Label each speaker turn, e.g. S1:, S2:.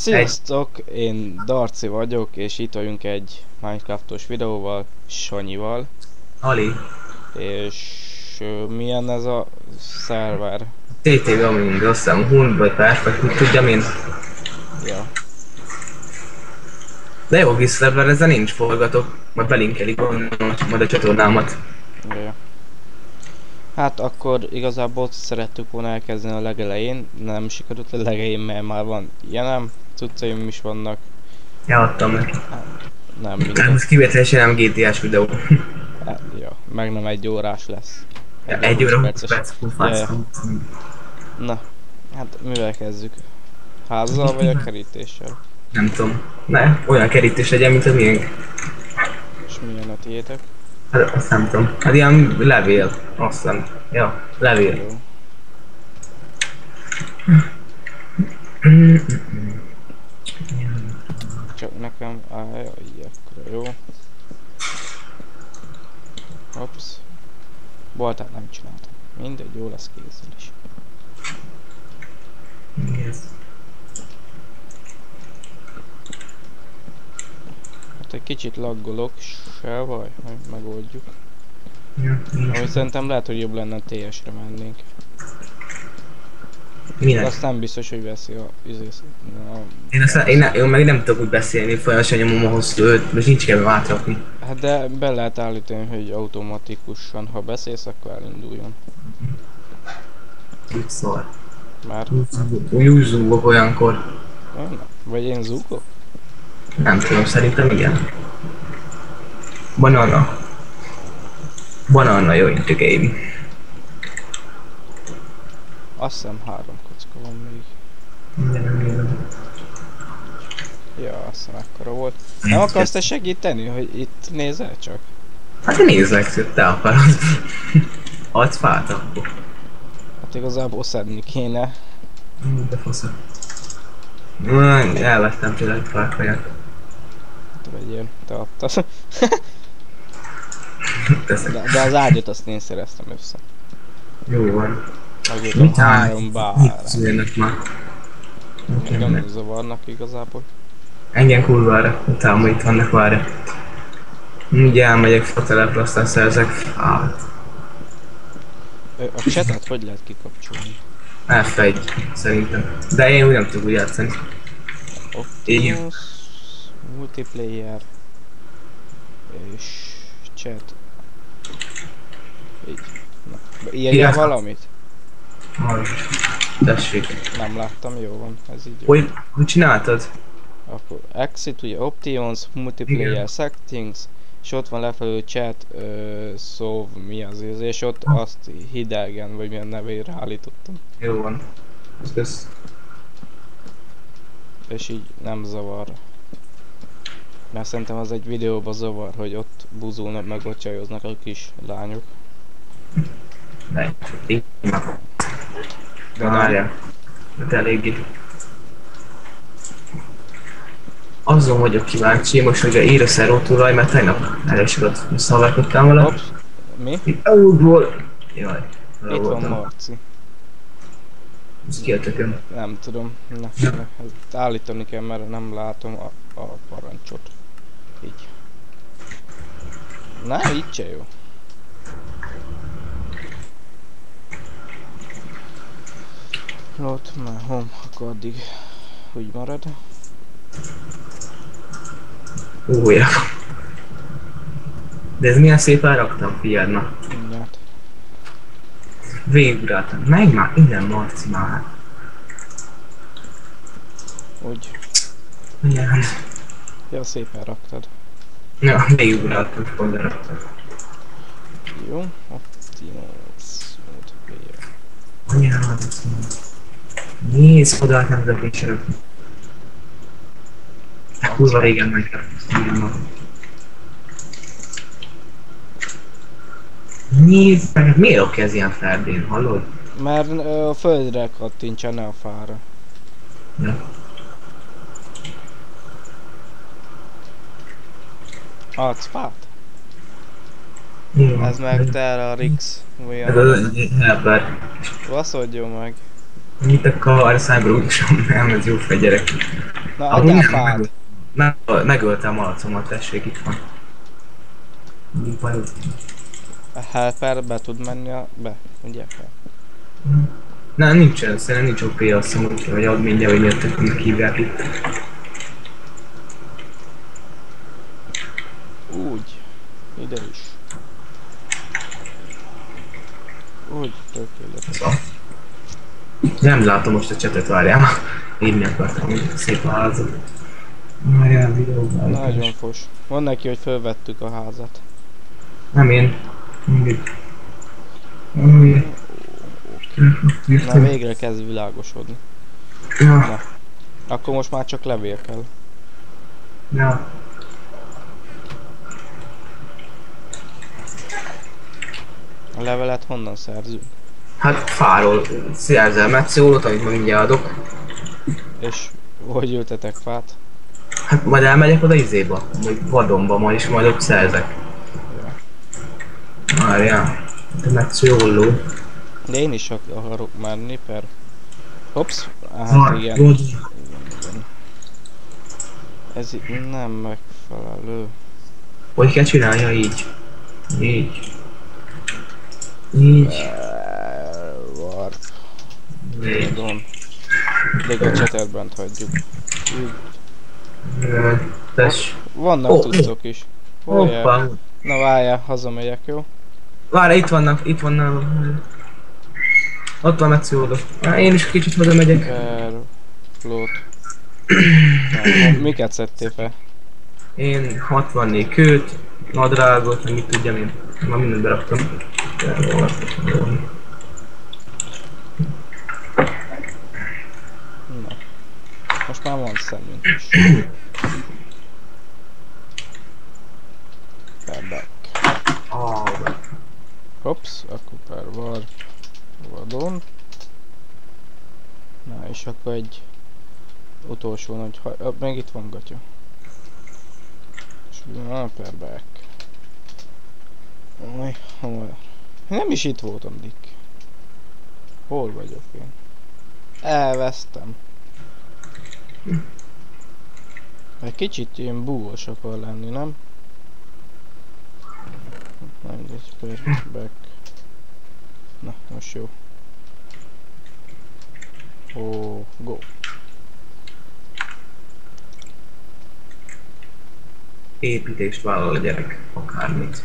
S1: Sziasztok, én Darci vagyok, és itt vagyunk egy Minecraftos videóval, Sanyival.
S2: Ali.
S1: És milyen ez a szerver?
S2: TT Gaming, azt hiszem, Hunbötás, vagy úgy tudjam én.
S1: Ja.
S2: De jó kis szerver, ezzel nincs forgatok. Majd belinkelik majd a csatornámat.
S1: Ja. Hát akkor igazából szerettük volna elkezdeni a legelején, nem sikerült a legelején, mert már van ilyenem, cuccaim is vannak.
S2: Ja, adtam neki.
S1: Hát, nem minden.
S2: Ez kivételesen nem GTA-s videó.
S1: Hát, ja, meg nem egy órás lesz.
S2: Ja, egy óra 20
S1: perces.
S2: perc.
S1: Ja. Na, hát mivel kezdjük? Házzal vagy a kerítéssel?
S2: Nem tudom. Ne, olyan kerítés legyen, mint a miénk.
S1: És milyen a tiétek?
S2: Hát azt nem tudom. Hát ilyen levél. Azt hiszem. Ja, levél.
S1: Jó. Csak nekem állja, így akkor jó. Hops. Boltát nem csináltam. Mindegy, jó lesz kézzel is.
S2: Yes.
S1: Hát egy kicsit laggolok, se baj, hogy megoldjuk.
S2: Ja,
S1: Ahogy szerintem lehet, hogy jobb lenne TS-re mennénk.
S2: minek?
S1: Azt nem biztos, hogy veszi a
S2: Én meg nem tudok úgy beszélni, folyamatosan nyomom a hosszú őt, és nincs kedvem átrakni.
S1: Hát de be lehet állítani, hogy automatikusan, ha beszélsz, akkor elinduljon.
S2: Úgy szól.
S1: Már?
S2: Úgy zúgok olyankor.
S1: Na, vagy én zúgok?
S2: Nem tudom, szerintem igen. Banana. Banana jó in the game.
S1: Azt hiszem 3 kocka van még.
S2: Igen.
S1: Ja, azt hiszem ekkora volt. Nem akarsz te segíteni, hogy itt nézel csak?
S2: Hát én nézlek, hogy te akarod. Adsz fát akkor.
S1: Hát igazából szedni kéne.
S2: De fasza. Elvettem tényleg fákaját.
S1: Hát vegyél, te adtad.
S2: Teszek.
S1: De az ágyat azt én szereztem össze.
S2: Jó van.
S1: Megírtam 3 bár.
S2: Mit szüljenek már?
S1: Engem nem zavarnak igazából.
S2: Engem kurvára. Utána itt vannak várja. Ugye elmegyek fotelepre, aztán szerzek fát.
S1: A chatet hogy lehet kikapcsolni?
S2: F1 szerintem. De én úgy nem tudok úgy játszani. Igen.
S1: Optimus, multiplayer és chat. Így. Na. Írja valamit?
S2: Tessék.
S1: Nem láttam, jó van, ez így jó.
S2: Hogy csináltad?
S1: Akkor exit, ugye options, multiplayer
S2: Igen.
S1: settings, és ott van lefelül chat, solve, mi az ez, és ott azt Hidegen, vagy milyen nevére állítottam.
S2: Jó van. Kösz.
S1: És így nem zavar. Mert szerintem az egy videóban zavar, hogy ott buzulnak, meg ott csajoznak a kis lányok.
S2: De
S1: De nem.
S2: várjál. De eléggé. Azon vagyok kíváncsi, most hogy a ír a szerótulaj, mert tegnap elősorot visszavarkodtam vele.
S1: Hops. Mi?
S2: Itt aludból. Jaj.
S1: Itt van Marci.
S2: Ez ki a tököm?
S1: Nem tudom. Na, ezt állítani kell, mert nem látom a parancsot. Így. Na, így se jó. Ott már home, akkor addig úgy marad.
S2: Ja. De ez milyen szépen raktam, figyeld ma.
S1: Mindjárt.
S2: Végiguráltam. Menj már innen, Marci már.
S1: Úgy.
S2: Igen.
S1: Ja, szépen raktad.
S2: Ja, végiguráltam, pont raktam.
S1: Jó. Optimus multiplayer.
S2: Anyám, nézd, oda nem tudok én se rakni. Kurva régen megkaptam. Nézd meg, miért oké ez ilyen ferdén, hallod?
S1: Mert a földre kattintsa, ne a fára.
S2: Ja.
S1: Adsz fát?
S2: Jó.
S1: Ez meg Terra Rix.
S2: Ez az helper.
S1: Baszodjon meg.
S2: Mit akar, szájba úgysom, nem, ez jó fel gyerek.
S1: Na,
S2: Amúgy
S1: adjál
S2: nem,
S1: fát!
S2: megöltem a malacomat, tessék, itt van. Mi baj?
S1: A helper be tud menni be, ugye fel?
S2: Na, nincsen, szerintem nincs OP, azt hiszem, hogy adminja, vagy miért minek hívják itt.
S1: Úgy. Ide is. Úgy, tökéletes.
S2: Szóval. Nem látom most a csetet, várjál. Írni akartam, hogy szép a házat. Várjál, videóban.
S1: Nagyon fos. Mondd neki, hogy fölvettük a házat.
S2: Nem én. Mindig.
S1: Na, végre kezd világosodni.
S2: Ja,
S1: Na. Akkor most már csak levél kell.
S2: ja.
S1: A levelet honnan szerzünk?
S2: Hát fáról szerzel metszólót, amit majd mindjárt adok.
S1: És hogy ültetek fát?
S2: Hát majd elmegyek oda izéba, vagy vadonba majd, és majd ott szerzek.
S1: Ja.
S2: Várjál. De metszóló.
S1: De én is akarok menni, per... Hops, hát igen. Igen, igen. Ez itt nem megfelelő.
S2: Hogy kell csinálja így? Így. Így.
S1: Warp.
S2: Így.
S1: Tudom. De a csetet bent hagyjuk. Így.
S2: Tess.
S1: Vannak tudszok is.
S2: Hoppá.
S1: Na várjál, hazamegyek, jó?
S2: Várj, itt van nálam. Ott van metszóló. Én is kicsit hazamegyek.
S1: Flót. Miket szedtél fel?
S2: Én 64 kőt, nadrágot, meg mit tudjam én. Már mindent beraktam.
S1: Na. Most már van szemünk is. Perback. Hops, akkor per var. Vadon. Na és akkor egy utolsó nagy még itt van gatya. És na, perback. Hol? Nem is itt voltam, Dick. Hol vagyok én? Elvesztem. Egy kicsit ilyen búvos akar lenni, nem? Mindegy, perback. Na, most jó. Ó, go.
S2: Építést vállal a gyerek, akármit.